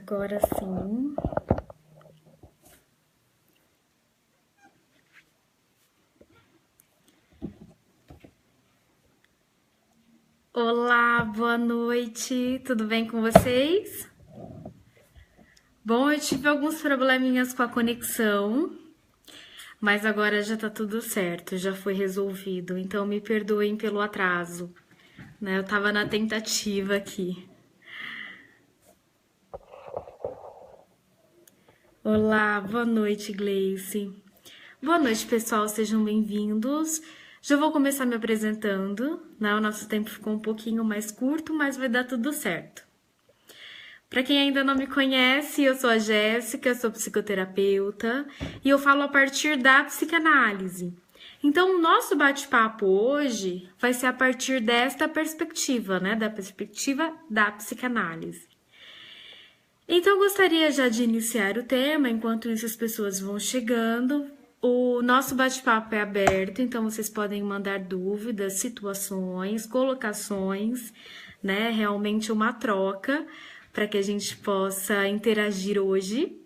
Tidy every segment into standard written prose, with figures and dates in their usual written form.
Agora sim. Olá, boa noite, tudo bem com vocês? Bom, eu tive alguns probleminhas com a conexão, mas agora já tá tudo certo, já foi resolvido, então me perdoem pelo atraso, né? Eu tava na tentativa aqui. Olá, boa noite, Gleice. Boa noite, pessoal, sejam bem-vindos. Já vou começar me apresentando, né? O nosso tempo ficou um pouquinho mais curto, mas vai dar tudo certo. Para quem ainda não me conhece, eu sou a Jéssica, sou psicoterapeuta e eu falo a partir da psicanálise. Então, o nosso bate-papo hoje vai ser a partir desta perspectiva, né? Da perspectiva da psicanálise. Então, eu gostaria já de iniciar o tema, enquanto isso as pessoas vão chegando. O nosso bate-papo é aberto, então vocês podem mandar dúvidas, situações, colocações, né? Realmente uma troca para que a gente possa interagir hoje.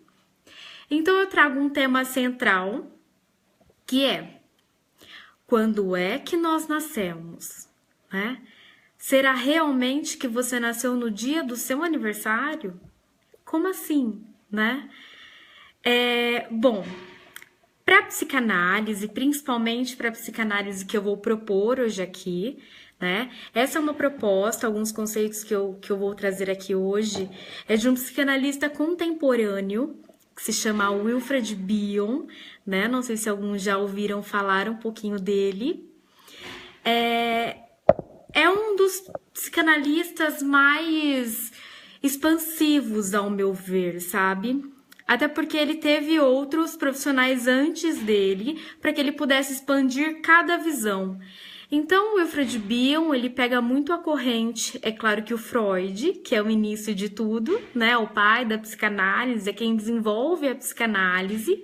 Então, eu trago um tema central, que é: quando é que nós nascemos, né? Será realmente que você nasceu no dia do seu aniversário? Como assim, né? Bom, para a psicanálise, principalmente para a psicanálise que eu vou propor hoje aqui, né? Essa é uma proposta, alguns conceitos que eu vou trazer aqui hoje, é de um psicanalista contemporâneo, que se chama Wilfred Bion, né? Não sei se alguns já ouviram falar um pouquinho dele. É um dos psicanalistas mais expansivos, ao meu ver, sabe? Até porque ele teve outros profissionais antes dele para que ele pudesse expandir cada visão. Então, o Wilfred Bion, ele pega muito a corrente, é claro que o Freud, que é o início de tudo, né? O pai da psicanálise, é quem desenvolve a psicanálise,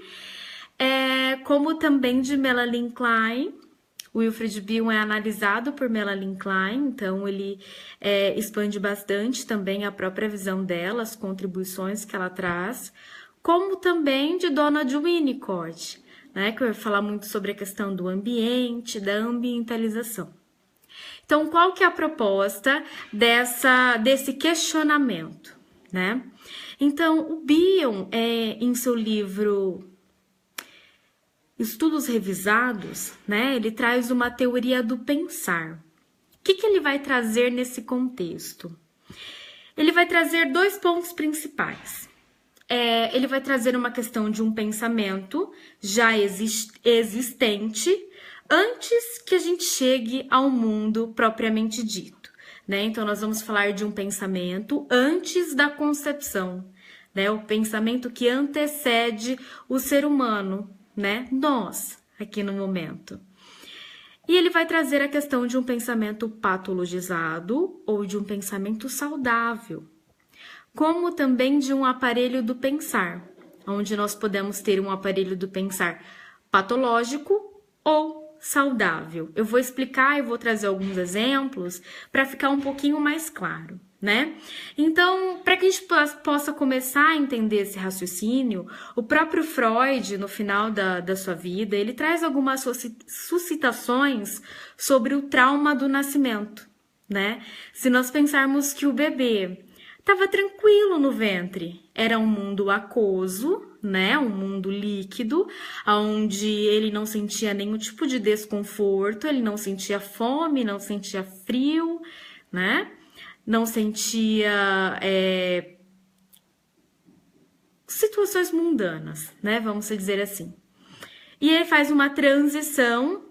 como também de Melanie Klein. O Wilfred Bion é analisado por Melanie Klein, então ele expande bastante também a própria visão dela, as contribuições que ela traz, como também de Donald Winnicott, né, que vai falar muito sobre a questão do ambiente, da ambientalização. Então, qual que é a proposta desse questionamento, né? Então, o Bion, em seu livro Estudos Revisados, né, ele traz uma teoria do pensar. O que ele vai trazer nesse contexto? Ele vai trazer dois pontos principais. Ele vai trazer uma questão de um pensamento já existente antes que a gente chegue ao mundo propriamente dito, né? Então, nós vamos falar de um pensamento antes da concepção, né? O pensamento que antecede o ser humano, né? Nós, aqui no momento. E ele vai trazer a questão de um pensamento patologizado ou de um pensamento saudável, como também de um aparelho do pensar, onde nós podemos ter um aparelho do pensar patológico ou saudável. Eu vou explicar e vou trazer alguns exemplos para ficar um pouquinho mais claro, né? Então, para que a gente possa começar a entender esse raciocínio, o próprio Freud, no final da sua vida, ele traz algumas suscitações sobre o trauma do nascimento, né? Se nós pensarmos que o bebê estava tranquilo no ventre, era um mundo aquoso, né? Um mundo líquido, onde ele não sentia nenhum tipo de desconforto, ele não sentia fome, não sentia frio, né? Não sentia situações mundanas, né? Vamos dizer assim. E ele faz uma transição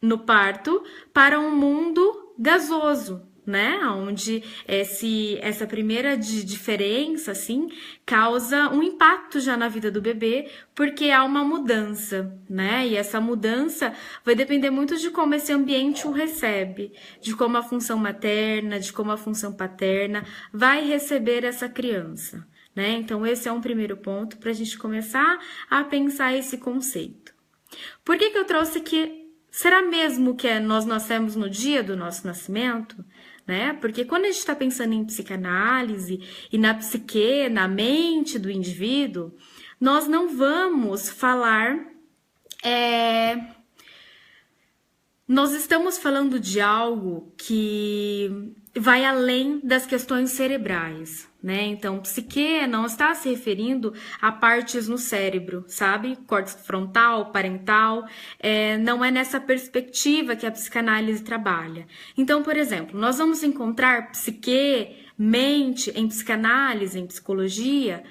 no parto para um mundo gasoso, né? Onde essa primeira diferença, assim, causa um impacto já na vida do bebê, porque há uma mudança, né? E essa mudança vai depender muito de como esse ambiente o recebe, de como a função materna, de como a função paterna vai receber essa criança, né? Então, esse é um primeiro ponto para a gente começar a pensar esse conceito. Por que eu trouxe que será mesmo que nós nascemos no dia do nosso nascimento? né? Porque quando a gente está pensando em psicanálise e na psique, na mente do indivíduo, nós não vamos falar. Nós estamos falando de algo que vai além das questões cerebrais, né? Então, psique não está se referindo a partes no cérebro, sabe? Córtex frontal, parental, não é nessa perspectiva que a psicanálise trabalha. Então, por exemplo, nós vamos encontrar psique, mente, em psicanálise, em psicologia.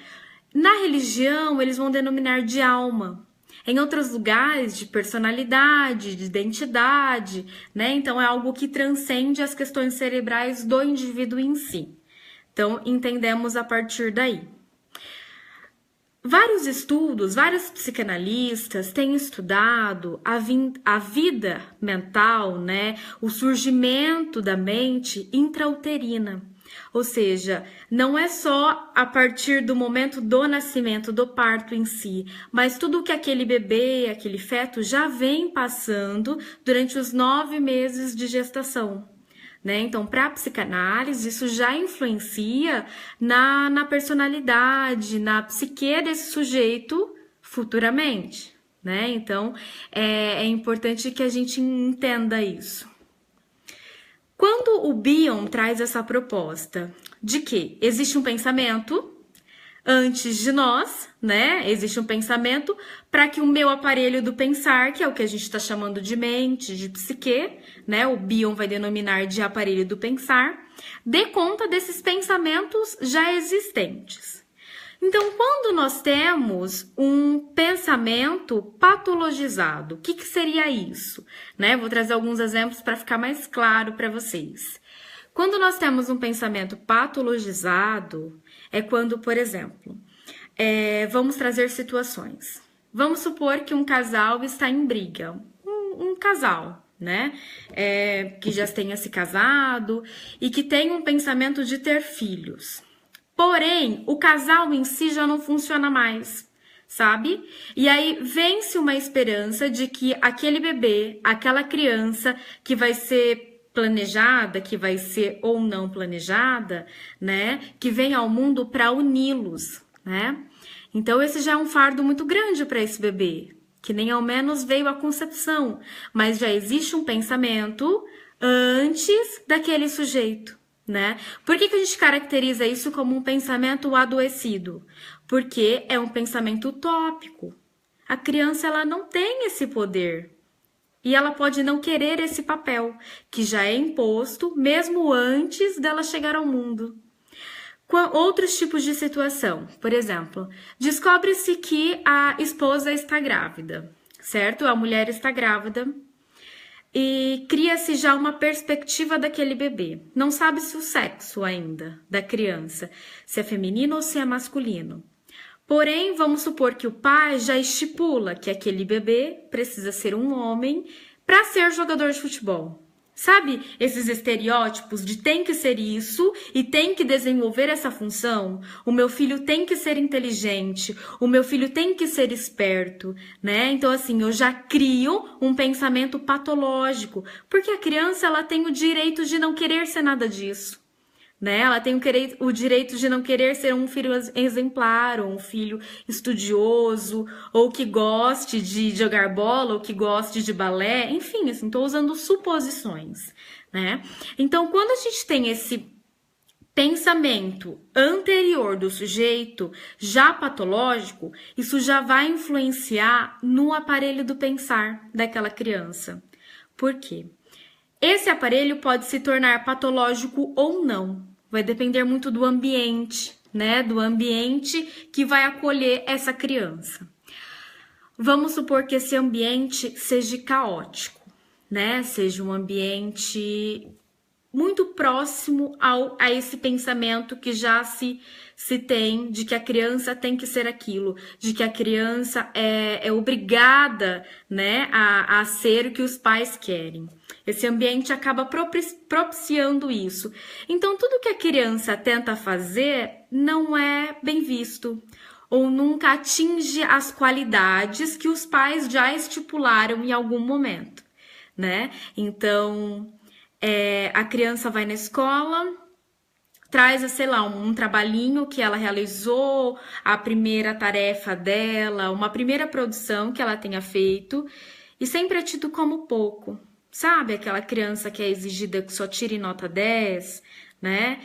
Na religião, eles vão denominar de alma. Em outros lugares, de personalidade, de identidade, né? Então, é algo que transcende as questões cerebrais do indivíduo em si. Então, entendemos a partir daí. Vários estudos, vários psicanalistas têm estudado a vida mental, né? O surgimento da mente intrauterina. Ou seja, não é só a partir do momento do nascimento, do parto em si, mas tudo que aquele bebê, aquele feto já vem passando durante os 9 meses de gestação, né? Então, para a psicanálise, isso já influencia na personalidade, na psique desse sujeito futuramente, né? Então, é importante que a gente entenda isso. Quando o Bion traz essa proposta de que existe um pensamento antes de nós, né? Existe um pensamento para que o meu aparelho do pensar, que é o que a gente está chamando de mente, de psique, né? O Bion vai denominar de aparelho do pensar, dê conta desses pensamentos já existentes. Então, quando nós temos um pensamento patologizado, o que seria isso? Né? Vou trazer alguns exemplos para ficar mais claro para vocês. Quando nós temos um pensamento patologizado, é quando, por exemplo, vamos trazer situações. Vamos supor que um casal está em briga, um casal, né? Que já tenha se casado e que tem um pensamento de ter filhos. Porém, o casal em si já não funciona mais, sabe? E aí vence uma esperança de que aquele bebê, aquela criança que vai ser planejada, que vai ser ou não planejada, né? Que vem ao mundo para uni-los, né? Então esse já é um fardo muito grande para esse bebê, que nem ao menos veio a concepção, mas já existe um pensamento antes daquele sujeito. Né? Por que a gente caracteriza isso como um pensamento adoecido? Porque é um pensamento utópico. A criança ela não tem esse poder e ela pode não querer esse papel, que já é imposto mesmo antes dela chegar ao mundo. Com outros tipos de situação, por exemplo, descobre-se que a esposa está grávida, certo? A mulher está grávida. E cria-se já uma perspectiva daquele bebê. Não sabe-se o sexo ainda da criança, se é feminino ou se é masculino. Porém, vamos supor que o pai já estipula que aquele bebê precisa ser um homem para ser jogador de futebol. Sabe esses estereótipos de tem que ser isso e tem que desenvolver essa função? O meu filho tem que ser inteligente, o meu filho tem que ser esperto, né? Então, assim, eu já crio um pensamento patológico, porque a criança, ela tem o direito de não querer ser nada disso, né? Ela tem o direito de não querer ser um filho exemplar, ou um filho estudioso, ou que goste de jogar bola, ou que goste de balé, enfim, assim, tô usando suposições, né? Então, quando a gente tem esse pensamento anterior do sujeito, já patológico, isso já vai influenciar no aparelho do pensar daquela criança. Por quê? Esse aparelho pode se tornar patológico ou não. Vai depender muito do ambiente, né? Do ambiente que vai acolher essa criança. Vamos supor que esse ambiente seja caótico, né? Seja um ambiente muito próximo a esse pensamento que já se tem de que a criança tem que ser aquilo, de que a criança é obrigada, né, a ser o que os pais querem. Esse ambiente acaba propiciando isso. Então, tudo que a criança tenta fazer não é bem visto, ou nunca atinge as qualidades que os pais já estipularam em algum momento, né? Então, A criança vai na escola, traz, sei lá, um trabalhinho que ela realizou, a primeira tarefa dela, uma primeira produção que ela tenha feito, e sempre é tido como pouco. Sabe aquela criança que é exigida que só tire nota 10, né?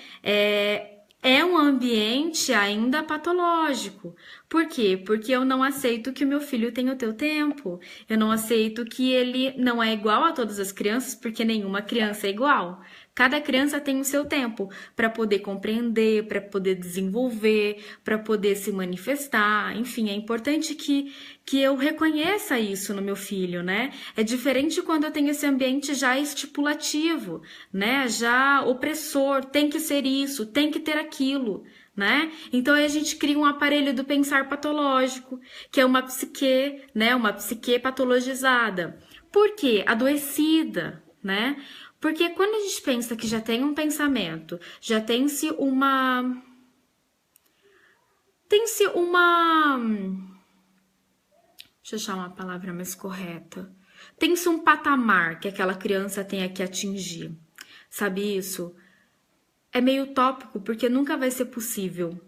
É um ambiente ainda patológico. Por quê? Porque eu não aceito que o meu filho tenha o teu tempo. Eu não aceito que ele não é igual a todas as crianças, porque nenhuma criança é igual. Cada criança tem o seu tempo para poder compreender, para poder desenvolver, para poder se manifestar. Enfim, é importante que eu reconheça isso no meu filho, né? É diferente quando eu tenho esse ambiente já estipulativo, né? Já opressor, tem que ser isso, tem que ter aquilo, né? Então a gente cria um aparelho do pensar patológico, que é uma psique, né? Uma psique patologizada. Por quê? Adoecida, né? Porque quando a gente pensa que já tem um pensamento, já tem-se uma... Deixa eu achar uma palavra mais correta. Tem-se um patamar que aquela criança tenha que atingir. Sabe isso? É meio utópico, porque nunca vai ser possível.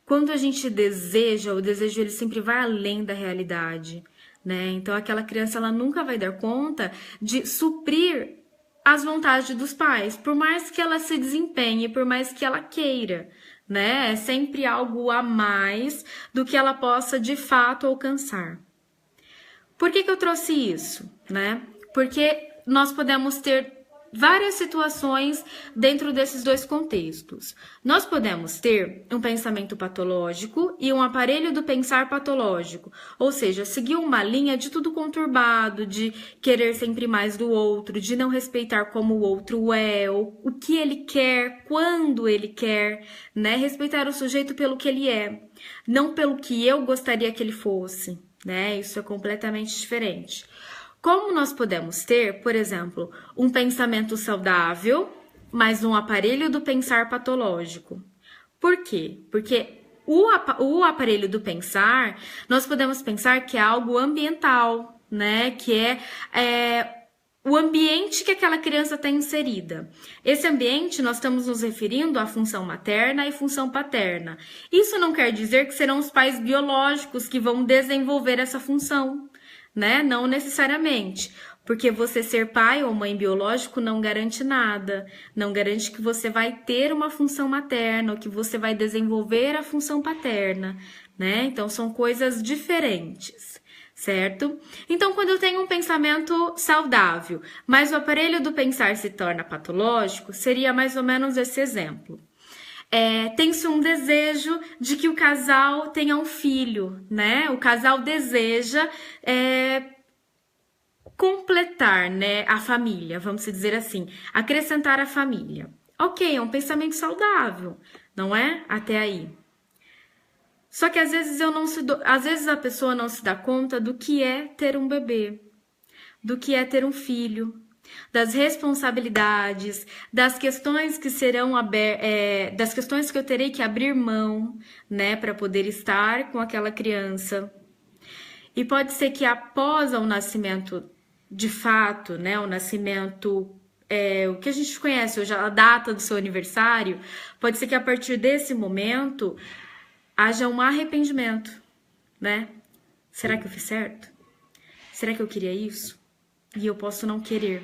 Quando a gente deseja, o desejo ele sempre vai além da realidade, né? Então aquela criança ela nunca vai dar conta de suprir as vontades dos pais, por mais que ela se desempenhe, por mais que ela queira, né? É sempre algo a mais do que ela possa de fato alcançar. Por que eu trouxe isso, né? Porque nós podemos ter várias situações dentro desses dois contextos. Nós podemos ter um pensamento patológico e um aparelho do pensar patológico, ou seja, seguir uma linha de tudo conturbado, de querer sempre mais do outro, de não respeitar como o outro é, o que ele quer, quando ele quer, né? Respeitar o sujeito pelo que ele é, não pelo que eu gostaria que ele fosse, né? Isso é completamente diferente. Como nós podemos ter, por exemplo, um pensamento saudável, mas um aparelho do pensar patológico? Por quê? Porque o aparelho do pensar, nós podemos pensar que é algo ambiental, né? Que é o ambiente que aquela criança está inserida. Esse ambiente, nós estamos nos referindo à função materna e função paterna. Isso não quer dizer que serão os pais biológicos que vão desenvolver essa função, né? Não necessariamente, porque você ser pai ou mãe biológico não garante nada, não garante que você vai ter uma função materna ou que você vai desenvolver a função paterna, né? Então são coisas diferentes, certo? Então quando eu tenho um pensamento saudável, mas o aparelho do pensar se torna patológico, seria mais ou menos esse exemplo. Tem-se um desejo de que o casal tenha um filho, né? O casal deseja completar, né, a família, vamos dizer assim, acrescentar a família. Ok, é um pensamento saudável, não é? Até aí. Só que às vezes às vezes a pessoa não se dá conta do que é ter um bebê, do que é ter um filho, das responsabilidades, das questões que serão das questões que eu terei que abrir mão, né, para poder estar com aquela criança. E pode ser que após o nascimento, de fato, né, o nascimento, o que a gente conhece hoje, a data do seu aniversário, pode ser que a partir desse momento haja um arrependimento, né? Será que eu fiz certo? Será que eu queria isso? E eu posso não querer.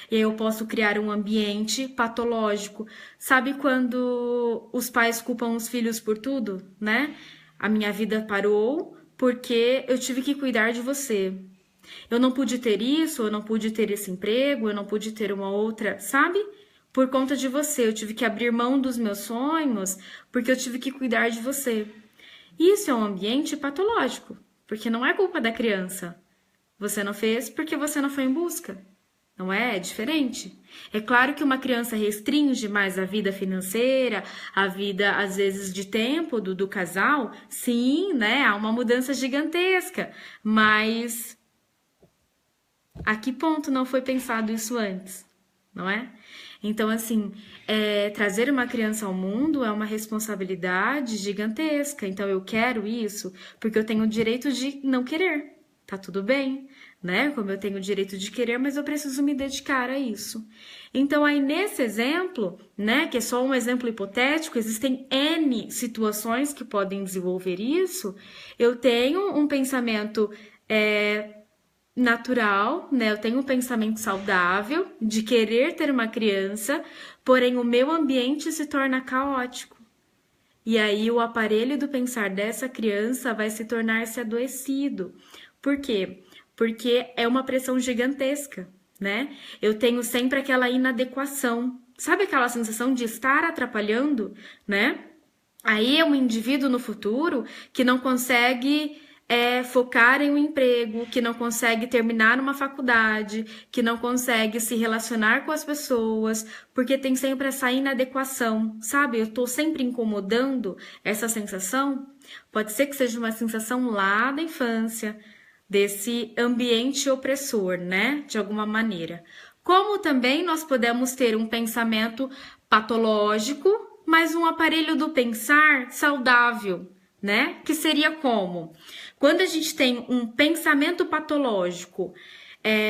E aí eu posso criar um ambiente patológico. Sabe quando os pais culpam os filhos por tudo, né? A minha vida parou porque eu tive que cuidar de você. Eu não pude ter isso, eu não pude ter esse emprego, eu não pude ter uma outra, sabe? Por conta de você, eu tive que abrir mão dos meus sonhos porque eu tive que cuidar de você. Isso é um ambiente patológico, porque não é culpa da criança. Você não fez porque você não foi em busca. Não é? É diferente. É claro que uma criança restringe mais a vida financeira, a vida, às vezes, de tempo do casal. Sim, né? Há uma mudança gigantesca. Mas a que ponto não foi pensado isso antes? Não é? Então, assim, trazer uma criança ao mundo é uma responsabilidade gigantesca. Então, eu quero isso porque eu tenho o direito de não querer. Tá tudo bem, né? Como eu tenho o direito de querer, mas eu preciso me dedicar a isso. Então, aí nesse exemplo, né, que é só um exemplo hipotético, existem N situações que podem desenvolver isso. Eu tenho um pensamento natural, né? Eu tenho um pensamento saudável de querer ter uma criança, porém o meu ambiente se torna caótico. E aí o aparelho do pensar dessa criança vai se tornar-se adoecido. Por quê? Porque é uma pressão gigantesca, né? Eu tenho sempre aquela inadequação. Sabe aquela sensação de estar atrapalhando, né? Aí é um indivíduo no futuro que não consegue focar em um emprego, que não consegue terminar uma faculdade, que não consegue se relacionar com as pessoas, porque tem sempre essa inadequação, sabe? Eu tô sempre incomodando essa sensação. Pode ser que seja uma sensação lá da infância, desse ambiente opressor, né? De alguma maneira. Como também nós podemos ter um pensamento patológico, mas um aparelho do pensar saudável, né? Que seria como? Quando a gente tem um pensamento patológico,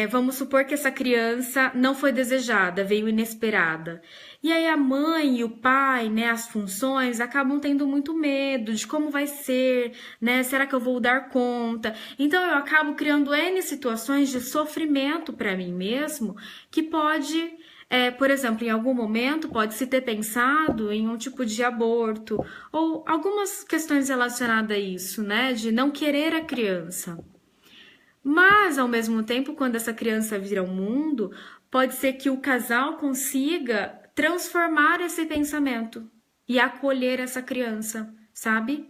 vamos supor que essa criança não foi desejada, veio inesperada. E aí a mãe e o pai, né, as funções, acabam tendo muito medo de como vai ser, né? Será que eu vou dar conta? Então eu acabo criando N situações de sofrimento para mim mesmo, que pode por exemplo, em algum momento pode-se ter pensado em um tipo de aborto ou algumas questões relacionadas a isso, né? De não querer a criança. Mas, ao mesmo tempo, quando essa criança vir ao mundo, pode ser que o casal consiga transformar esse pensamento e acolher essa criança, sabe?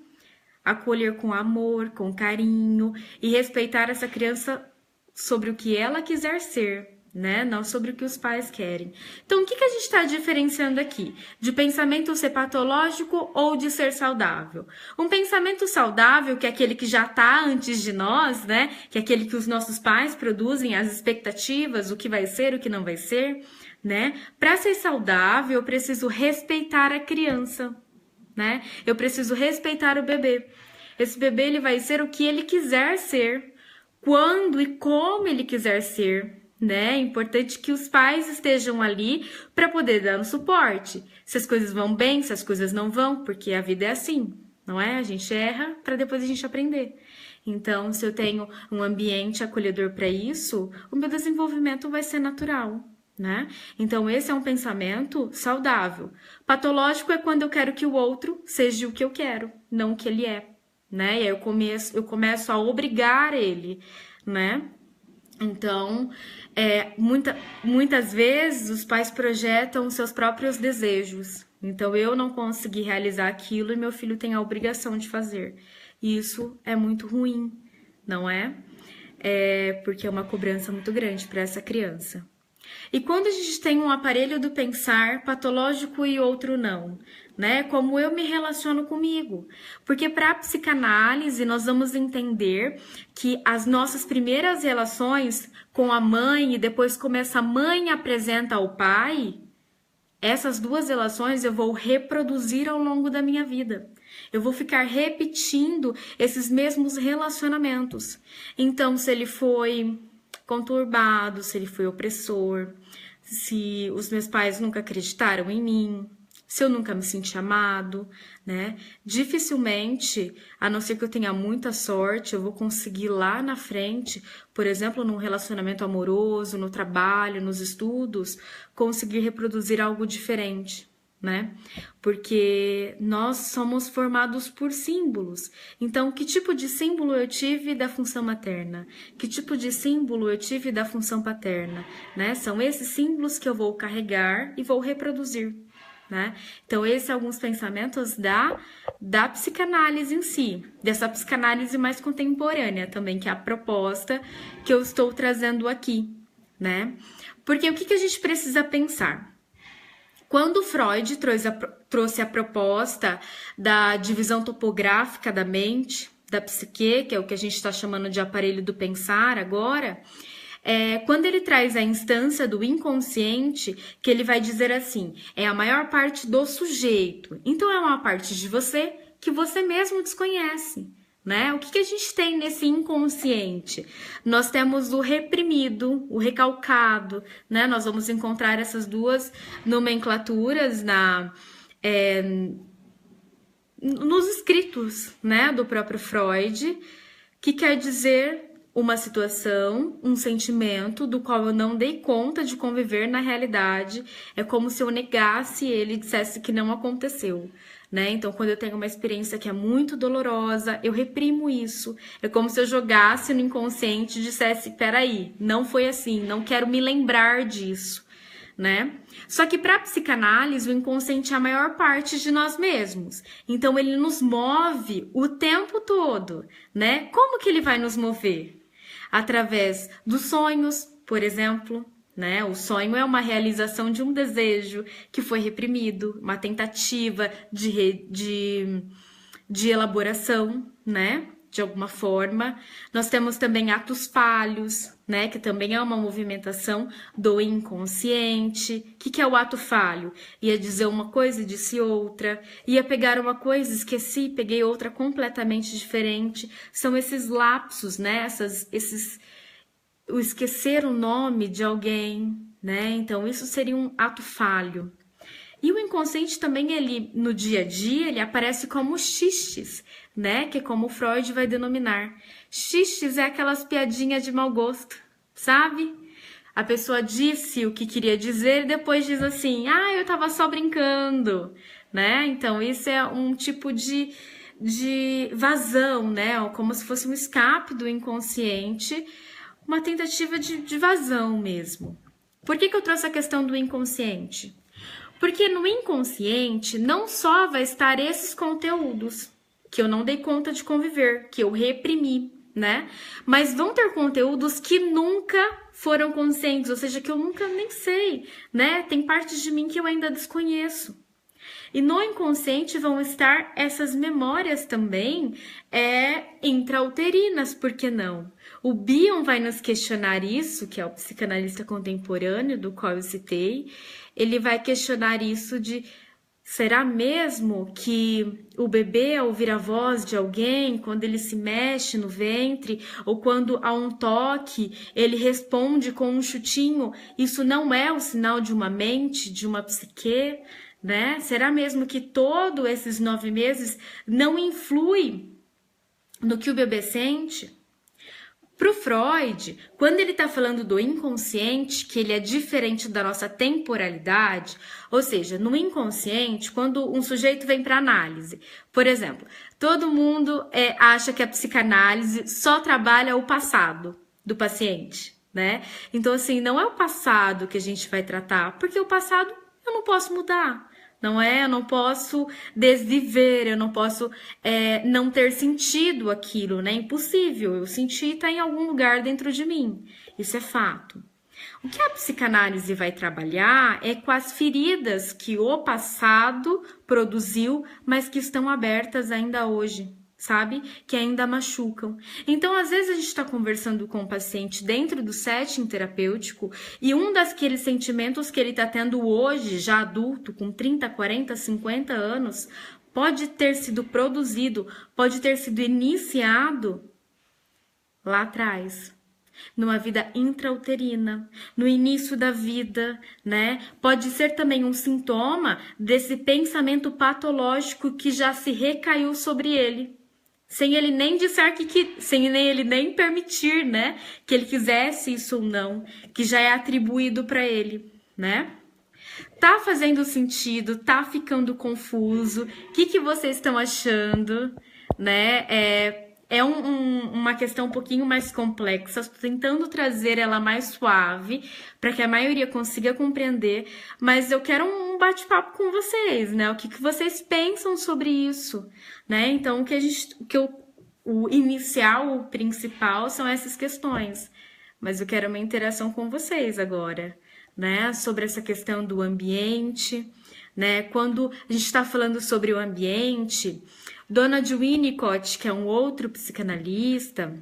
Acolher com amor, com carinho e respeitar essa criança sobre o que ela quiser ser, né? Não sobre o que os pais querem. Então, o que a gente está diferenciando aqui? De pensamento ser patológico ou de ser saudável? Um pensamento saudável, que é aquele que já está antes de nós, né? Que é aquele que os nossos pais produzem, as expectativas, o que vai ser, o que não vai ser, né? Para ser saudável, eu preciso respeitar a criança, né? Eu preciso respeitar o bebê. Esse bebê, ele vai ser o que ele quiser ser, quando e como ele quiser ser, né? É importante que os pais estejam ali para poder dar um suporte. Se as coisas vão bem, se as coisas não vão, porque a vida é assim, não é? A gente erra para depois a gente aprender. Então, se eu tenho um ambiente acolhedor para isso, o meu desenvolvimento vai ser natural, né? Então, esse é um pensamento saudável. Patológico é quando eu quero que o outro seja o que eu quero, não o que ele é, né? E aí eu começo a obrigar ele, né? Então, muitas vezes os pais projetam seus próprios desejos. Então, eu não consegui realizar aquilo e meu filho tem a obrigação de fazer. E isso é muito ruim, não é? Porque é uma cobrança muito grande para essa criança. E quando a gente tem um aparelho do pensar patológico e outro não, né? Como eu me relaciono comigo? Porque para a psicanálise nós vamos entender que as nossas primeiras relações com a mãe e depois como essa mãe apresenta ao pai, essas duas relações eu vou reproduzir ao longo da minha vida. Eu vou ficar repetindo esses mesmos relacionamentos. Então, se ele foi conturbado, se ele foi opressor, se os meus pais nunca acreditaram em mim, se eu nunca me senti amado, né? Dificilmente, a não ser que eu tenha muita sorte, eu vou conseguir lá na frente, por exemplo, num relacionamento amoroso, no trabalho, nos estudos, conseguir reproduzir algo diferente, né? Porque nós somos formados por símbolos. Então, que tipo de símbolo eu tive da função materna? Que tipo de símbolo eu tive da função paterna, né? São esses símbolos que eu vou carregar e vou reproduzir, né? Então, esses são alguns pensamentos da psicanálise em si, dessa psicanálise mais contemporânea também, que é a proposta que eu estou trazendo aqui, né? Porque o que a gente precisa pensar? Quando Freud trouxe a proposta da divisão topográfica da mente, da psique, que é o que a gente está chamando de aparelho do pensar agora, quando ele traz a instância do inconsciente, que ele vai dizer assim, é a maior parte do sujeito. Então, é uma parte de você que você mesmo desconhece, né? O que a gente tem nesse inconsciente? Nós temos o reprimido, o recalcado, né? Nós vamos encontrar essas duas nomenclaturas nos escritos, né, do próprio Freud, que quer dizer uma situação, um sentimento do qual eu não dei conta de conviver na realidade. É como se eu negasse ele e dissesse que não aconteceu, né? Então, quando eu tenho uma experiência que é muito dolorosa, eu reprimo isso. É como se eu jogasse no inconsciente e dissesse, peraí, não foi assim, não quero me lembrar disso, né? Só que para a psicanálise, o inconsciente é a maior parte de nós mesmos. Então, ele nos move o tempo todo, né? Como que ele vai nos mover? Através dos sonhos, por exemplo, né? O sonho é uma realização de um desejo que foi reprimido, uma tentativa de elaboração, né? De alguma forma. Nós temos também atos falhos, né? Que também é uma movimentação do inconsciente. O que é o ato falho? Ia dizer uma coisa e disse outra. Ia pegar uma coisa, esqueci, peguei outra completamente diferente. São esses lapsos, né? O esquecer o nome de alguém, né? Então, isso seria um ato falho. E o inconsciente também, ele, no dia a dia, ele aparece como xistes, né? Que é como o Freud vai denominar. Xistes é aquelas piadinhas de mau gosto, sabe? A pessoa disse o que queria dizer e depois diz assim, eu tava só brincando, né? Então, isso é um tipo de vazão, né? Como se fosse um escape do inconsciente, uma tentativa de vazão mesmo. Por que eu trouxe a questão do inconsciente? Porque no inconsciente não só vai estar esses conteúdos que eu não dei conta de conviver, que eu reprimi, né? Mas vão ter conteúdos que nunca foram conscientes, ou seja, que eu nunca nem sei, né? Tem partes de mim que eu ainda desconheço. E no inconsciente vão estar essas memórias também intrauterinas, por que não? O Bion vai nos questionar isso, que é o psicanalista contemporâneo do qual eu citei. Ele vai questionar isso de, será mesmo que o bebê, ao ouvir a voz de alguém, quando ele se mexe no ventre, ou quando há um toque, ele responde com um chutinho, isso não é o sinal de uma mente, de uma psique, né? Será mesmo que todos esses 9 meses não influi no que o bebê sente? Para o Freud, quando ele está falando do inconsciente, que ele é diferente da nossa temporalidade, ou seja, no inconsciente, quando um sujeito vem para análise, por exemplo, todo mundo acha que a psicanálise só trabalha o passado do paciente, né? Então, assim, não é o passado que a gente vai tratar, porque o passado eu não posso mudar. Não é? Eu não posso desviver, eu não posso não ter sentido aquilo, né? Impossível. Eu senti, tá em algum lugar dentro de mim. Isso é fato. O que a psicanálise vai trabalhar é com as feridas que o passado produziu, mas que estão abertas ainda hoje, sabe? Que ainda machucam. Então, às vezes a gente está conversando com o paciente dentro do setting terapêutico e um daqueles sentimentos que ele está tendo hoje, já adulto, com 30, 40, 50 anos, pode ter sido produzido, pode ter sido iniciado lá atrás, numa vida intrauterina, no início da vida, né? Pode ser também um sintoma desse pensamento patológico que já se recaiu sobre ele. Sem ele nem disser sem ele nem permitir, né, que ele quisesse isso ou não, que já é atribuído para ele, né? Tá fazendo sentido? Tá ficando confuso? O que vocês estão achando, né? Uma questão um pouquinho mais complexa, estou tentando trazer ela mais suave, para que a maioria consiga compreender, mas eu quero um bate-papo com vocês, né? O que vocês pensam sobre isso, né? Então, o inicial, o principal, são essas questões, mas eu quero uma interação com vocês agora, né? Sobre essa questão do ambiente, né? Quando a gente está falando sobre o ambiente, Donald Winnicott, que é um outro psicanalista,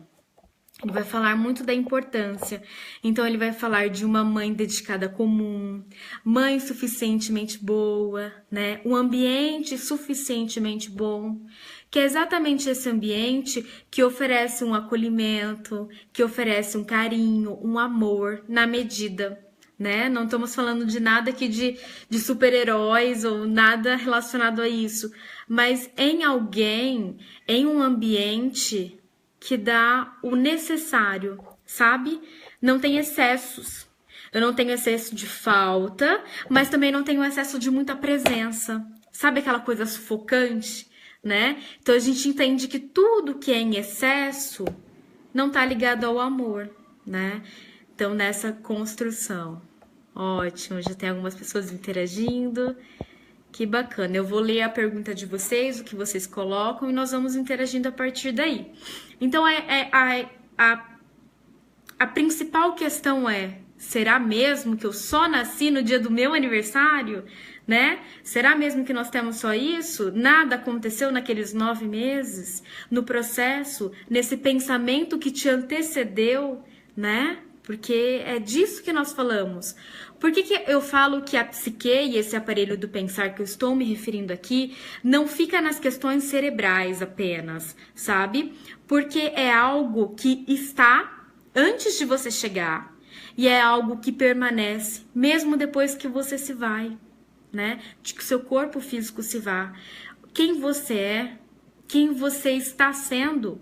ele vai falar muito da importância. Então, ele vai falar de uma mãe dedicada comum, mãe suficientemente boa, né? Um ambiente suficientemente bom, que é exatamente esse ambiente que oferece um acolhimento, que oferece um carinho, um amor na medida, né? Não estamos falando de nada aqui de super-heróis ou nada relacionado a isso, mas em alguém, em um ambiente que dá o necessário, sabe? Não tem excessos. Eu não tenho excesso de falta, mas também não tenho excesso de muita presença. Sabe aquela coisa sufocante, né? Então a gente entende que tudo que é em excesso não tá ligado ao amor, né? Então nessa construção. Ótimo, já tem algumas pessoas interagindo. Que bacana. Eu vou ler a pergunta de vocês, o que vocês colocam, e nós vamos interagindo a partir daí. Então, a principal questão é: será mesmo que eu só nasci no dia do meu aniversário? Né? Será mesmo que nós temos só isso? Nada aconteceu naqueles 9 meses? No processo, nesse pensamento que te antecedeu, né? Porque é disso que nós falamos. Por que eu falo que a psique e esse aparelho do pensar que eu estou me referindo aqui não fica nas questões cerebrais apenas, sabe? Porque é algo que está antes de você chegar e é algo que permanece mesmo depois que você se vai, né? De que o seu corpo físico se vá. Quem você é, quem você está sendo,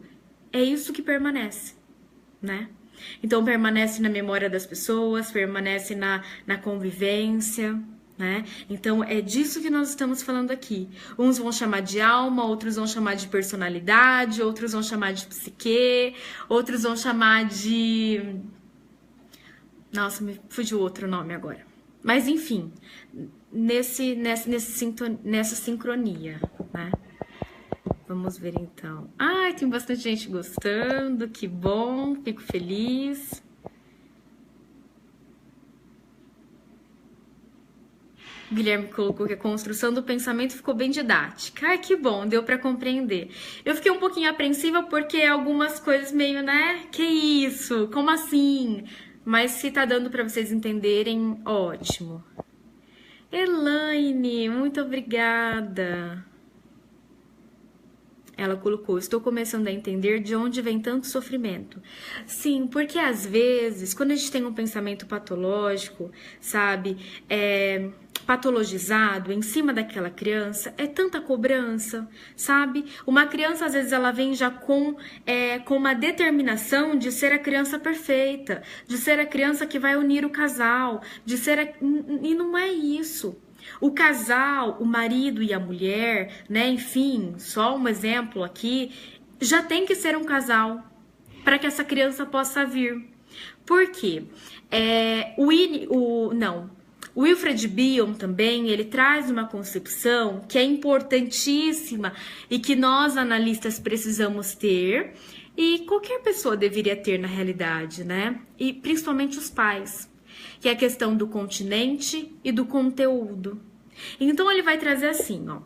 é isso que permanece, né? Então permanece na memória das pessoas, permanece na convivência, né? Então é disso que nós estamos falando aqui. Uns vão chamar de alma, outros vão chamar de personalidade, outros vão chamar de psique, outros vão chamar de... Nossa, me fugiu outro nome agora. Mas enfim, nessa sincronia, né? Vamos ver então. Ai, tem bastante gente gostando, que bom, fico feliz. O Guilherme colocou que a construção do pensamento ficou bem didática. Ai, que bom, deu para compreender. Eu fiquei um pouquinho apreensiva porque algumas coisas meio, né? Que isso? Como assim? Mas se tá dando para vocês entenderem, ótimo. Elaine, muito obrigada. Ela colocou: estou começando a entender de onde vem tanto sofrimento. Sim, porque às vezes, quando a gente tem um pensamento patológico, sabe, patologizado em cima daquela criança, é tanta cobrança, sabe? Uma criança, às vezes, ela vem já com uma determinação de ser a criança perfeita, de ser a criança que vai unir o casal, e não é isso. O casal, o marido e a mulher, né? Enfim, só um exemplo aqui, já tem que ser um casal para que essa criança possa vir. Por quê? O Wilfred Bion também, ele traz uma concepção que é importantíssima e que nós analistas precisamos ter e qualquer pessoa deveria ter na realidade, né? E principalmente os pais, que é a questão do continente e do conteúdo. Então ele vai trazer assim, ó.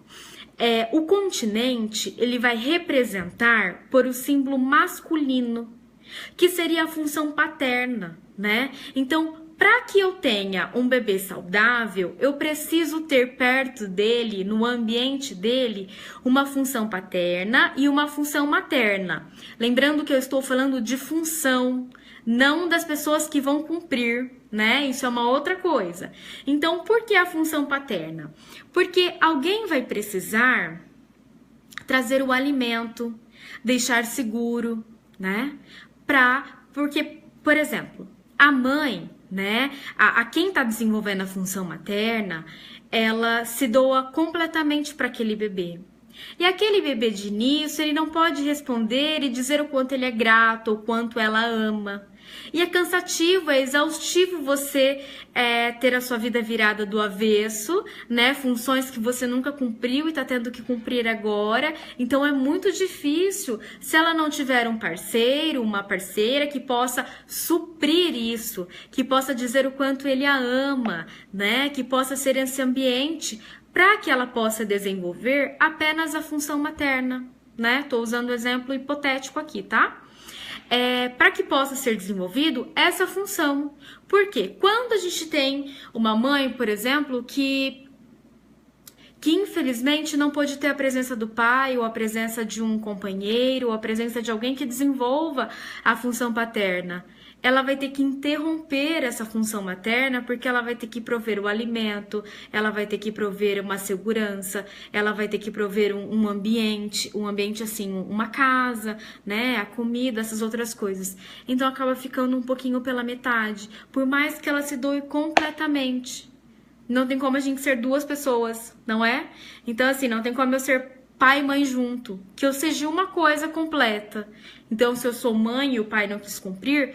O continente, ele vai representar por o símbolo masculino, que seria a função paterna, né? Então, para que eu tenha um bebê saudável, eu preciso ter perto dele, no ambiente dele, uma função paterna e uma função materna. Lembrando que eu estou falando de função, não das pessoas que vão cumprir, né? Isso é uma outra coisa. Então, por que a função paterna? Porque alguém vai precisar trazer o alimento, deixar seguro, né? Porque, por exemplo, a mãe, né? A quem está desenvolvendo a função materna, ela se doa completamente para aquele bebê. E aquele bebê de início, ele não pode responder e dizer o quanto ele é grato, ou quanto ela ama. E é cansativo, é exaustivo você ter a sua vida virada do avesso, né? Funções que você nunca cumpriu e está tendo que cumprir agora. Então é muito difícil se ela não tiver um parceiro, uma parceira que possa suprir isso, que possa dizer o quanto ele a ama, né? Que possa ser esse ambiente para que ela possa desenvolver apenas a função materna, né? Tô usando o exemplo hipotético aqui, tá? Para que possa ser desenvolvido essa função. Por quê? Quando a gente tem uma mãe, por exemplo, que que infelizmente não pôde ter a presença do pai, ou a presença de um companheiro, ou a presença de alguém que desenvolva a função paterna. Ela vai ter que interromper essa função materna porque ela vai ter que prover o alimento, ela vai ter que prover uma segurança, ela vai ter que prover um ambiente assim, uma casa, né, a comida, essas outras coisas. Então acaba ficando um pouquinho pela metade, por mais que ela se doe completamente. Não tem como a gente ser duas pessoas, não é? Então assim, não tem como eu ser pai e mãe junto, que eu seja uma coisa completa. Então se eu sou mãe e o pai não quis cumprir,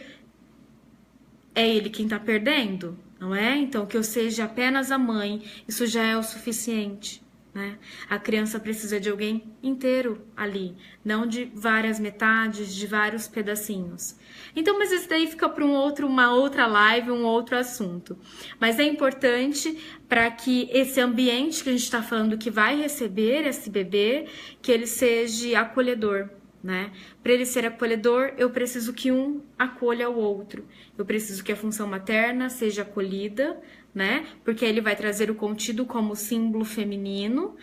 é ele quem tá perdendo, não é? Então, que eu seja apenas a mãe, isso já é o suficiente, né? A criança precisa de alguém inteiro ali, não de várias metades, de vários pedacinhos. Então, mas isso daí fica para uma outra live, um outro assunto. Mas é importante para que esse ambiente que a gente está falando que vai receber esse bebê, que ele seja acolhedor, né? Para ele ser acolhedor, eu preciso que um acolha o outro. Eu preciso que a função materna seja acolhida, né? Porque ele vai trazer o contido como símbolo feminino.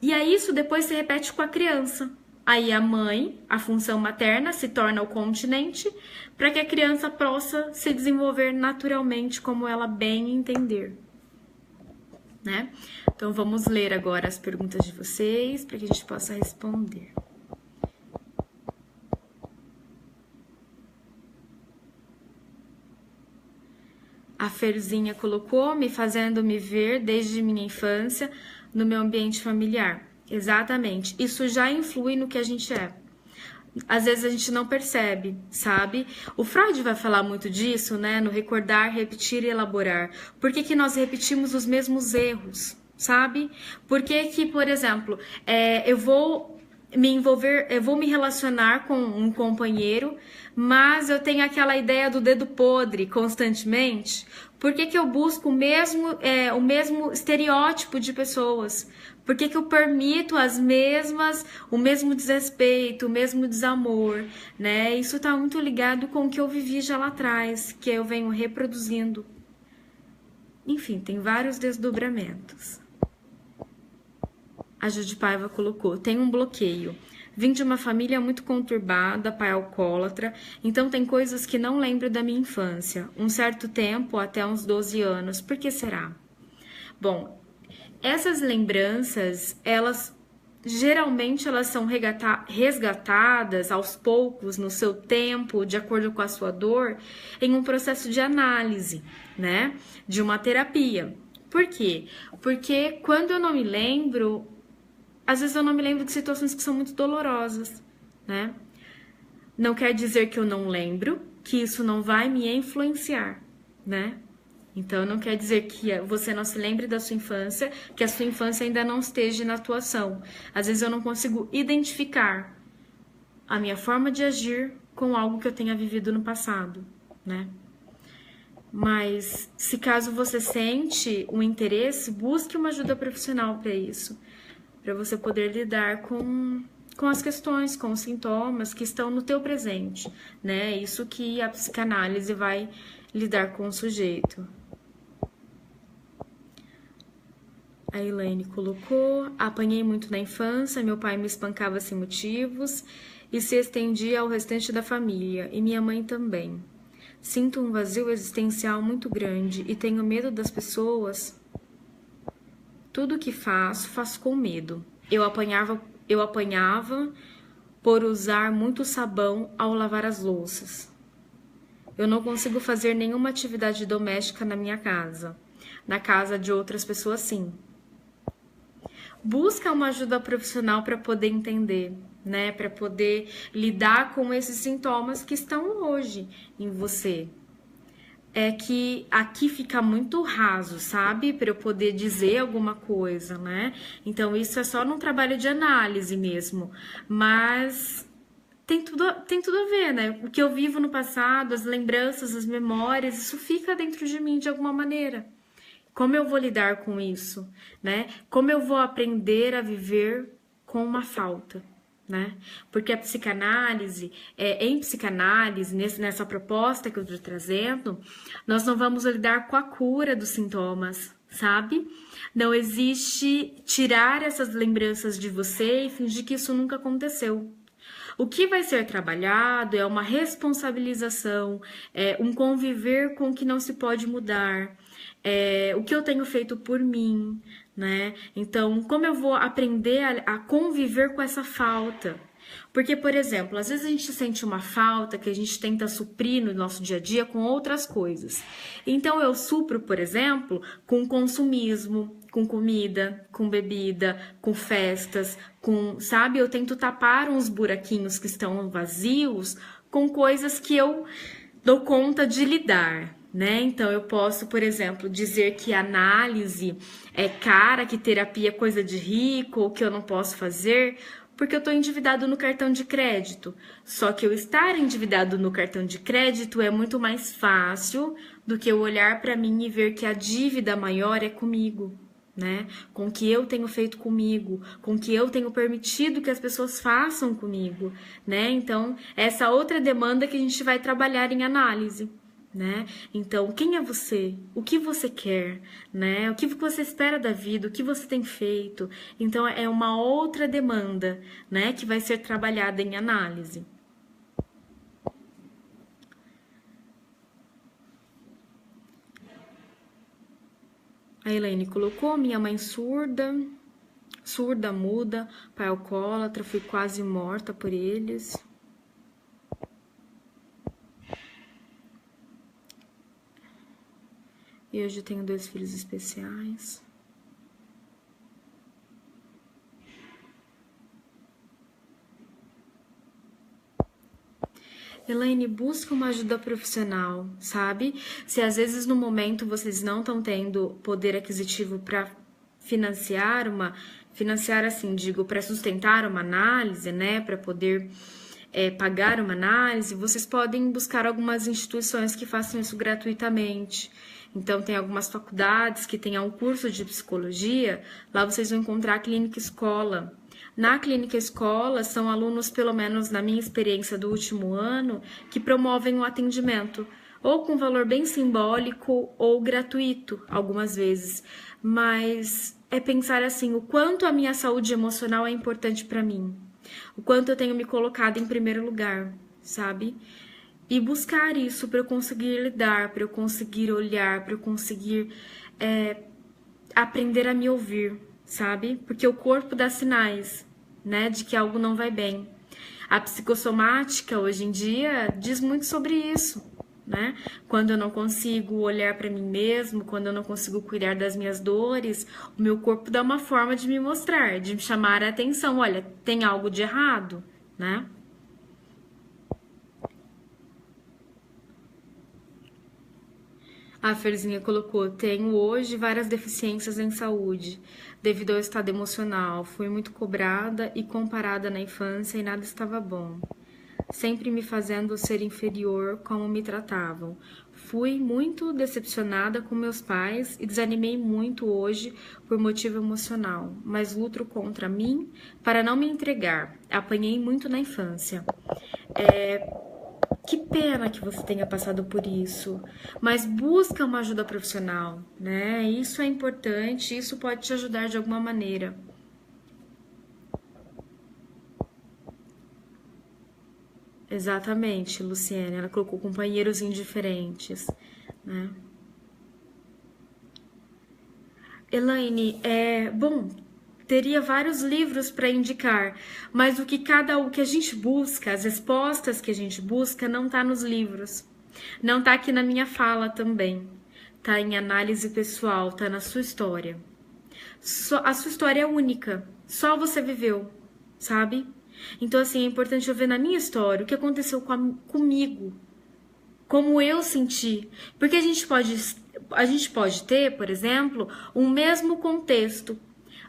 E aí isso depois se repete com a criança. Aí a mãe, a função materna, se torna o continente para que a criança possa se desenvolver naturalmente como ela bem entender, né? Então vamos ler agora as perguntas de vocês para que a gente possa responder. A Ferzinha colocou, me fazendo me ver desde minha infância no meu ambiente familiar. Exatamente. Isso já influi no que a gente é. Às vezes a gente não percebe, sabe? O Freud vai falar muito disso, né? No recordar, repetir e elaborar. Por que nós repetimos os mesmos erros, sabe? Por que, por exemplo, eu vou me envolver, eu vou me relacionar com um companheiro, mas eu tenho aquela ideia do dedo podre constantemente? Por que eu busco o mesmo estereótipo de pessoas? Por que eu permito o mesmo desrespeito, o mesmo desamor, né? Isso tá muito ligado com o que eu vivi já lá atrás, que eu venho reproduzindo. Enfim, tem vários desdobramentos. A Judy Paiva colocou, tem um bloqueio. Vim de uma família muito conturbada, pai alcoólatra, então tem coisas que não lembro da minha infância. Um certo tempo, até uns 12 anos. Por que será? Bom, essas lembranças, geralmente elas são resgatadas aos poucos, no seu tempo, de acordo com a sua dor, em um processo de análise, né? De uma terapia. Por quê? Porque quando eu não me lembro, às vezes eu não me lembro de situações que são muito dolorosas, né? Não quer dizer que eu não lembro, que isso não vai me influenciar, né? Então, não quer dizer que você não se lembre da sua infância, que a sua infância ainda não esteja na atuação. Às vezes eu não consigo identificar a minha forma de agir com algo que eu tenha vivido no passado, né? Mas, se caso você sente um interesse, busque uma ajuda profissional para isso, para você poder lidar com as questões, com os sintomas que estão no teu presente, né? Isso que a psicanálise vai lidar com o sujeito. A Elaine colocou, apanhei muito na infância, meu pai me espancava sem motivos e se estendia ao restante da família, e minha mãe também. Sinto um vazio existencial muito grande e tenho medo das pessoas. Tudo que faço com medo. Eu apanhava por usar muito sabão ao lavar as louças. Eu não consigo fazer nenhuma atividade doméstica na minha casa. Na casa de outras pessoas, sim. Busca uma ajuda profissional para poder entender, né? Para poder lidar com esses sintomas que estão hoje em você. É que aqui fica muito raso, sabe? Para eu poder dizer alguma coisa, né? Então, isso é só num trabalho de análise mesmo. Mas tem tudo a ver, né? O que eu vivo no passado, as lembranças, as memórias, isso fica dentro de mim de alguma maneira. Como eu vou lidar com isso, né? Como eu vou aprender a viver com uma falta, né? Porque a psicanálise, em psicanálise, nessa proposta que eu estou trazendo, nós não vamos lidar com a cura dos sintomas, sabe? Não existe tirar essas lembranças de você e fingir que isso nunca aconteceu. O que vai ser trabalhado é uma responsabilização, um conviver com o que não se pode mudar, o que eu tenho feito por mim, né? Então, como eu vou aprender a conviver com essa falta? Porque, por exemplo, às vezes a gente sente uma falta que a gente tenta suprir no nosso dia a dia com outras coisas. Então, eu supro, por exemplo, com consumismo, com comida, com bebida, com festas, sabe? Eu tento tapar uns buraquinhos que estão vazios com coisas que eu dou conta de lidar, né? Então, eu posso, por exemplo, dizer que análise é cara, que terapia é coisa de rico, ou que eu não posso fazer, porque eu estou endividado no cartão de crédito. Só que eu estar endividado no cartão de crédito é muito mais fácil do que eu olhar para mim e ver que a dívida maior é comigo, né? Com o que eu tenho feito comigo, com o que eu tenho permitido que as pessoas façam comigo, né? Então, essa outra demanda que a gente vai trabalhar em análise, né? Então, quem é você? O que você quer, né? O que você espera da vida? O que você tem feito? Então, é uma outra demanda, né, que vai ser trabalhada em análise. A Elaine colocou: minha mãe surda, muda, pai alcoólatra, fui quase morta por eles. E hoje eu tenho 2 filhos especiais. Elaine, busca uma ajuda profissional, sabe? Se às vezes no momento vocês não estão tendo poder aquisitivo para financiar assim, digo, para sustentar uma análise, né? Para poder pagar uma análise, vocês podem buscar algumas instituições que façam isso gratuitamente. Então, tem algumas faculdades que tenham um curso de psicologia, lá vocês vão encontrar a clínica escola. Na clínica escola, são alunos, pelo menos na minha experiência do último ano, que promovem o atendimento, ou com valor bem simbólico ou gratuito, algumas vezes. Mas é pensar assim, o quanto a minha saúde emocional é importante para mim, o quanto eu tenho me colocado em primeiro lugar, sabe? E buscar isso para eu conseguir lidar, para eu conseguir olhar, para eu conseguir aprender a me ouvir, sabe? Porque o corpo dá sinais, né, de que algo não vai bem. A psicossomática hoje em dia diz muito sobre isso, né? Quando eu não consigo olhar para mim mesmo, quando eu não consigo cuidar das minhas dores, o meu corpo dá uma forma de me mostrar, de me chamar a atenção. Olha, tem algo de errado, né? A Ferzinha colocou: tenho hoje várias deficiências em saúde, devido ao estado emocional. Fui muito cobrada e comparada na infância e nada estava bom. Sempre me fazendo ser inferior como me tratavam. Fui muito decepcionada com meus pais e desanimei muito hoje por motivo emocional, mas luto contra mim para não me entregar. Apanhei muito na infância. Que pena que você tenha passado por isso, mas busca uma ajuda profissional, né? Isso é importante, isso pode te ajudar de alguma maneira. Exatamente, Luciene, ela colocou companheiros indiferentes, né? Elaine, bom, teria vários livros para indicar, mas o que a gente busca, as respostas que a gente busca, não está nos livros. Não está aqui na minha fala também. Está em análise pessoal, está na sua história. A sua história é única, só você viveu, sabe? Então, assim, é importante eu ver na minha história o que aconteceu comigo, como eu senti. Porque a gente pode ter, por exemplo, um mesmo contexto.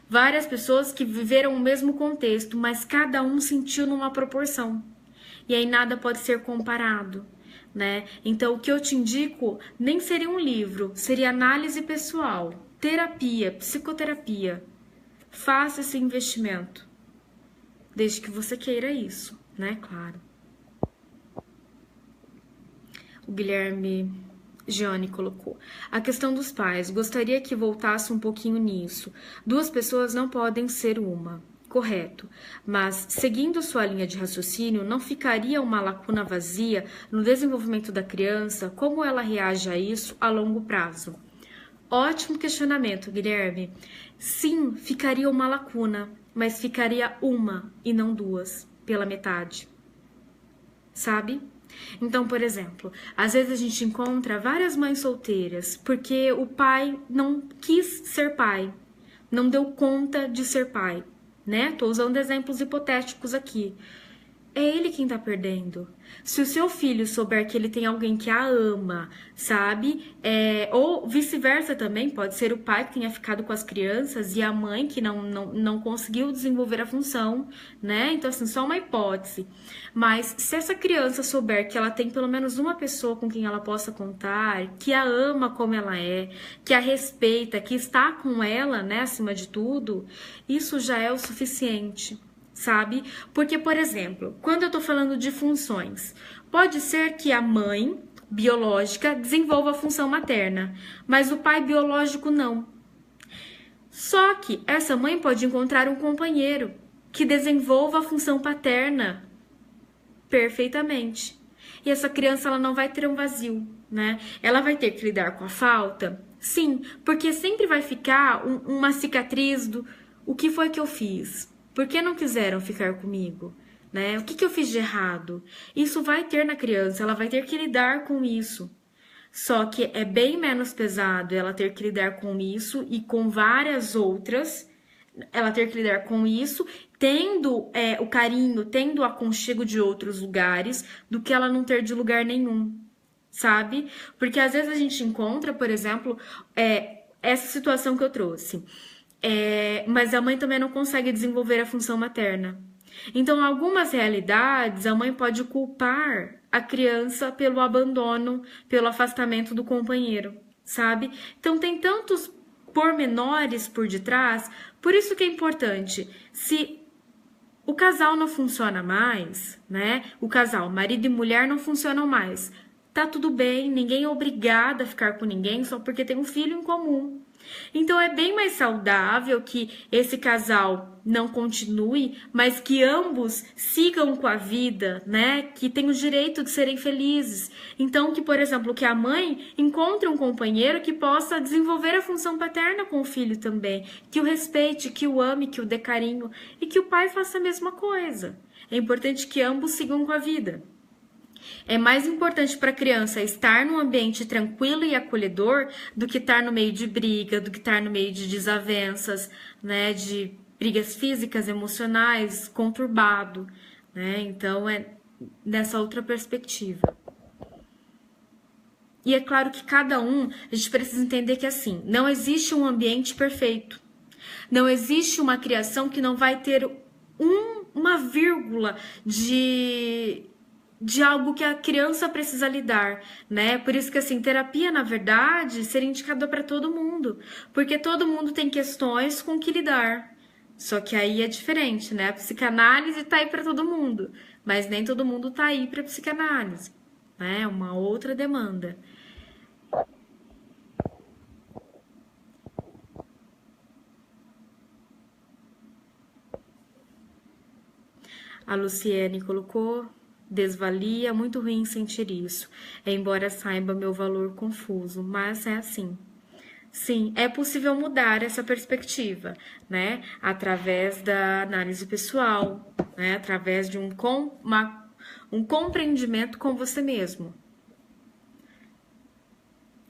Várias pessoas que viveram o mesmo contexto, mas cada um sentiu numa proporção. E aí nada pode ser comparado, né? Então, o que eu te indico nem seria um livro, seria análise pessoal, terapia, psicoterapia. Faça esse investimento, desde que você queira isso, né? Claro. O Guilherme Giane colocou. A questão dos pais, gostaria que voltasse um pouquinho nisso. Duas pessoas não podem ser uma. Correto. Mas, seguindo sua linha de raciocínio, não ficaria uma lacuna vazia no desenvolvimento da criança? Como ela reage a isso a longo prazo? Ótimo questionamento, Guilherme. Sim, ficaria uma lacuna, mas ficaria uma e não duas, pela metade. Sabe? Então, por exemplo, às vezes a gente encontra várias mães solteiras porque o pai não quis ser pai, não deu conta de ser pai, né? Tô usando exemplos hipotéticos aqui. É ele quem tá perdendo. Se o seu filho souber que ele tem alguém que a ama, sabe? Ou vice-versa também, pode ser o pai que tenha ficado com as crianças e a mãe que não conseguiu desenvolver a função, né? Então, assim, só uma hipótese. Mas se essa criança souber que ela tem pelo menos uma pessoa com quem ela possa contar, que a ama como ela é, que a respeita, que está com ela, né, acima de tudo, isso já é o suficiente. Sabe? Porque, por exemplo, quando eu tô falando de funções, pode ser que a mãe biológica desenvolva a função materna, mas o pai biológico não. Só que essa mãe pode encontrar um companheiro que desenvolva a função paterna perfeitamente. E essa criança ela não vai ter um vazio, né? Ela vai ter que lidar com a falta? Sim, porque sempre vai ficar uma cicatriz do o que foi que eu fiz? Por que não quiseram ficar comigo? Né? O que eu fiz de errado? Isso vai ter na criança, ela vai ter que lidar com isso. Só que é bem menos pesado ela ter que lidar com isso e com várias outras, ela ter que lidar com isso, tendo o carinho, tendo o aconchego de outros lugares, do que ela não ter de lugar nenhum, sabe? Porque às vezes a gente encontra, por exemplo, essa situação que eu trouxe. Mas a mãe também não consegue desenvolver a função materna. Então, em algumas realidades, a mãe pode culpar a criança pelo abandono, pelo afastamento do companheiro, sabe? Então, tem tantos pormenores por detrás, por isso que é importante. Se o casal não funciona mais, né? O casal, marido e mulher, não funcionam mais. Tá tudo bem, ninguém é obrigado a ficar com ninguém só porque tem um filho em comum. Então é bem mais saudável que esse casal não continue, mas que ambos sigam com a vida, né? Que tenham o direito de serem felizes. Então que, por exemplo, que a mãe encontre um companheiro que possa desenvolver a função paterna com o filho também, que o respeite, que o ame, que o dê carinho e que o pai faça a mesma coisa. É importante que ambos sigam com a vida. É mais importante para a criança estar num ambiente tranquilo e acolhedor do que estar no meio de briga, do que estar no meio de desavenças, né, de brigas físicas, emocionais, conturbado, né? Então é nessa outra perspectiva. E é claro que cada um, a gente precisa entender que assim, não existe um ambiente perfeito. Não existe uma criação que não vai ter uma vírgula de algo que a criança precisa lidar, né? Por isso que, assim, terapia, na verdade, seria indicada para todo mundo, porque todo mundo tem questões com que lidar. Só que aí é diferente, né? A psicanálise tá aí para todo mundo, mas nem todo mundo tá aí para psicanálise, né? É uma outra demanda. A Luciene colocou: desvalia, muito ruim sentir isso. Embora saiba meu valor confuso, mas é assim. Sim, é possível mudar essa perspectiva, né? Através da análise pessoal, né? Através de um compreendimento com você mesmo.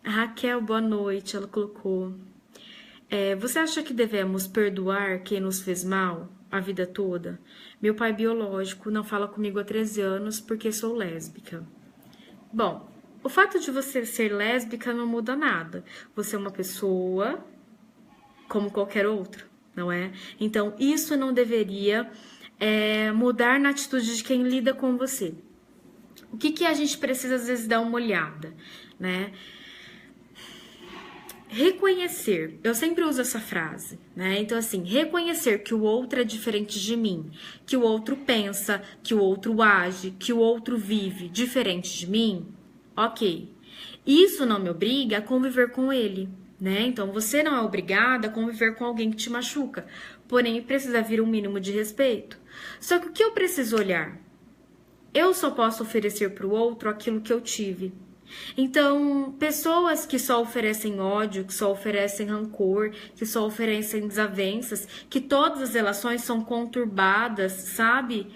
A Raquel, boa noite, ela colocou: você acha que devemos perdoar quem nos fez mal a vida toda? Meu pai biológico não fala comigo há 13 anos porque sou lésbica. Bom, o fato de você ser lésbica não muda nada. Você é uma pessoa como qualquer outro, não é? Então, isso não deveria mudar na atitude de quem lida com você. O que a gente precisa, às vezes, dar uma olhada, né? Reconhecer, eu sempre uso essa frase, né? Então, assim, reconhecer que o outro é diferente de mim, que o outro pensa, que o outro age, que o outro vive diferente de mim, ok. Isso não me obriga a conviver com ele, né? Então você não é obrigada a conviver com alguém que te machuca, porém precisa vir um mínimo de respeito. Só que o que eu preciso olhar? Eu só posso oferecer para o outro aquilo que eu tive. Então, pessoas que só oferecem ódio, que só oferecem rancor, que só oferecem desavenças, que todas as relações são conturbadas, sabe?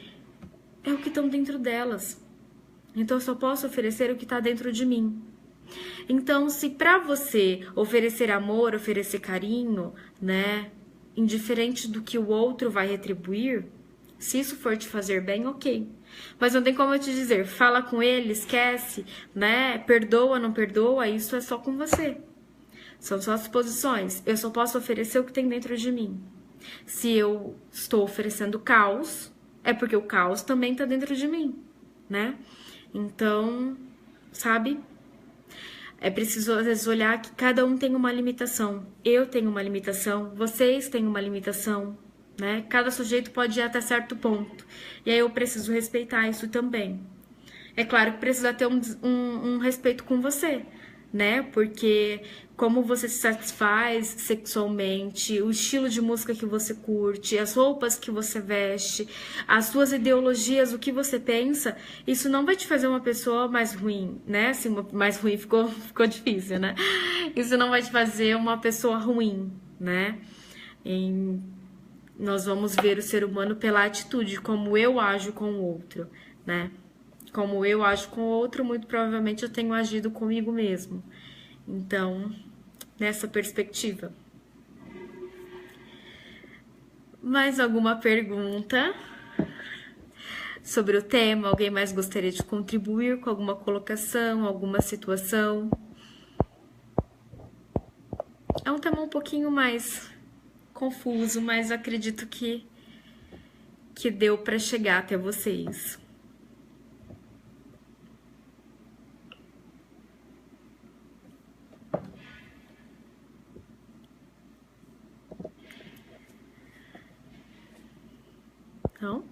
É o que estão dentro delas. Então, eu só posso oferecer o que está dentro de mim. Então, se para você oferecer amor, oferecer carinho, né, indiferente do que o outro vai retribuir, se isso for te fazer bem, ok. Mas não tem como eu te dizer, fala com ele, esquece, né, perdoa, não perdoa, isso é só com você. São só as posições. Eu só posso oferecer o que tem dentro de mim. Se eu estou oferecendo caos, é porque o caos também tá dentro de mim, né? Então, sabe? É preciso, às vezes, olhar que cada um tem uma limitação. Eu tenho uma limitação, vocês têm uma limitação, né? Cada sujeito pode ir até certo ponto. E aí eu preciso respeitar isso também. É claro que precisa ter um respeito com você, né? Porque como você se satisfaz sexualmente, o estilo de música que você curte, as roupas que você veste, as suas ideologias, o que você pensa, isso não vai te fazer uma pessoa mais ruim, né? Assim, mais ruim ficou difícil, né? Isso não vai te fazer uma pessoa ruim, né? Nós vamos ver o ser humano pela atitude, como eu ajo com o outro, né? Como eu ajo com o outro, muito provavelmente eu tenho agido comigo mesmo. Então, nessa perspectiva. Mais alguma pergunta sobre o tema? Alguém mais gostaria de contribuir com alguma colocação, alguma situação? É um tema um pouquinho mais confuso, mas acredito que deu para chegar até vocês. Não?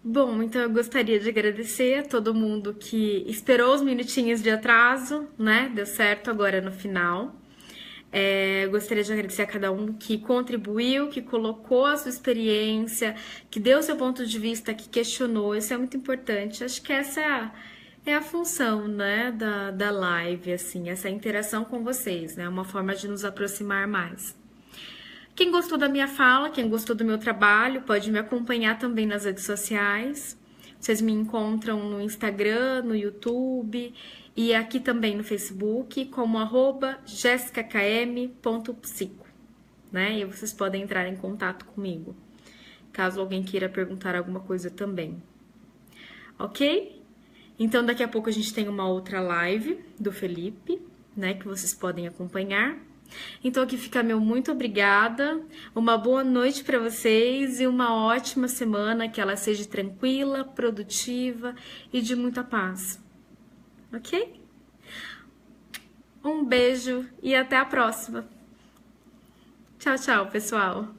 Bom, então eu gostaria de agradecer a todo mundo que esperou os minutinhos de atraso, né? Deu certo agora no final. Gostaria de agradecer a cada um que contribuiu, que colocou a sua experiência, que deu o seu ponto de vista, que questionou. Isso é muito importante. Acho que essa é a função, né, da live, assim, essa interação com vocês, né? Uma forma de nos aproximar mais. Quem gostou da minha fala, quem gostou do meu trabalho, pode me acompanhar também nas redes sociais. Vocês me encontram no Instagram, no YouTube e aqui também no Facebook como @jessicakm.psico, né? E vocês podem entrar em contato comigo, caso alguém queira perguntar alguma coisa também. Ok? Então daqui a pouco a gente tem uma outra live do Felipe, né? Que vocês podem acompanhar. Então aqui fica meu muito obrigada, uma boa noite para vocês e uma ótima semana, que ela seja tranquila, produtiva e de muita paz, ok? Um beijo e até a próxima. Tchau, tchau, pessoal!